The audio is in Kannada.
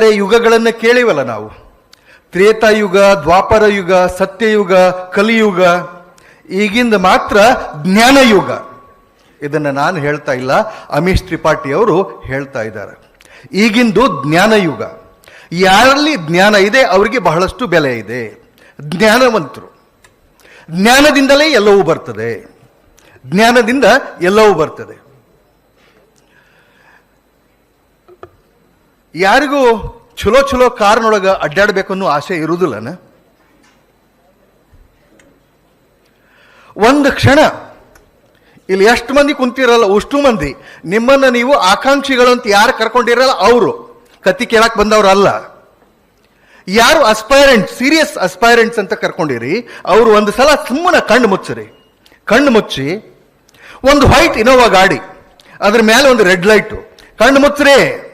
ಯುಗಗಳನ್ನು ಕೇಳಿವಲ್ಲ ನಾವು. ತ್ರೇತಾಯುಗ, ದ್ವಾಪರ ಯುಗ, ಸತ್ಯಯುಗ, ಕಲಿಯುಗ. ಈಗಿಂದ ಮಾತ್ರ ಜ್ಞಾನಯುಗ. ಇದನ್ನು ನಾನು ಹೇಳ್ತಾ ಇಲ್ಲ, ಅಮೀಶ್ ತ್ರಿಪಾಠಿ ಅವರು ಹೇಳ್ತಾ ಇದ್ದಾರೆ. ಈಗಿಂದು ಜ್ಞಾನಯುಗ. ಯಾರಲ್ಲಿ ಜ್ಞಾನ ಇದೆ ಅವರಿಗೆ ಬಹಳಷ್ಟು ಬೆಲೆ ಇದೆ. ಜ್ಞಾನವಂತರು. ಜ್ಞಾನದಿಂದಲೇ ಎಲ್ಲವೂ ಬರ್ತದೆ. ಜ್ಞಾನದಿಂದ ಎಲ್ಲವೂ ಬರ್ತದೆ. ಯಾರಿಗೂ ಚಲೋ ಚಲೋ ಕಾರ್ನೊಳಗೆ ಅಡ್ಡಾಡಬೇಕು ಅನ್ನೋ ಆಸೆ ಇರುವುದಿಲ್ಲನ? ಒಂದು ಕ್ಷಣ ಇಲ್ಲಿ ಎಷ್ಟು ಮಂದಿ ಕುಂತಿರಲ್ಲ, ಅಷ್ಟು ಮಂದಿ ನಿಮ್ಮನ್ನು ನೀವು ಆಕಾಂಕ್ಷಿಗಳು ಅಂತ ಯಾರು ಕರ್ಕೊಂಡಿರಲ್ಲ ಅವರು ಕತ್ತಿ ಕೇಳಕ್ಕೆ ಬಂದವರಲ್ಲ. ಯಾರು ಅಸ್ಪೈರೆಂಟ್ಸ್, ಸೀರಿಯಸ್ ಅಸ್ಪೈರೆಂಟ್ಸ್ ಅಂತ ಕರ್ಕೊಂಡಿರಿ, ಅವರು ಒಂದು ಸಲ ಸುಮ್ಮನೆ ಕಣ್ಣು ಮುಚ್ಚಿರಿ. ಕಣ್ಣು ಮುಚ್ಚಿ ಒಂದು ವೈಟ್ ಇನೋವಾ ಗಾಡಿ, ಅದ್ರ ಮೇಲೆ ಒಂದು ರೆಡ್ ಲೈಟು, ಕಣ್ಣು ಮುಚ್ಚ್ರಿ.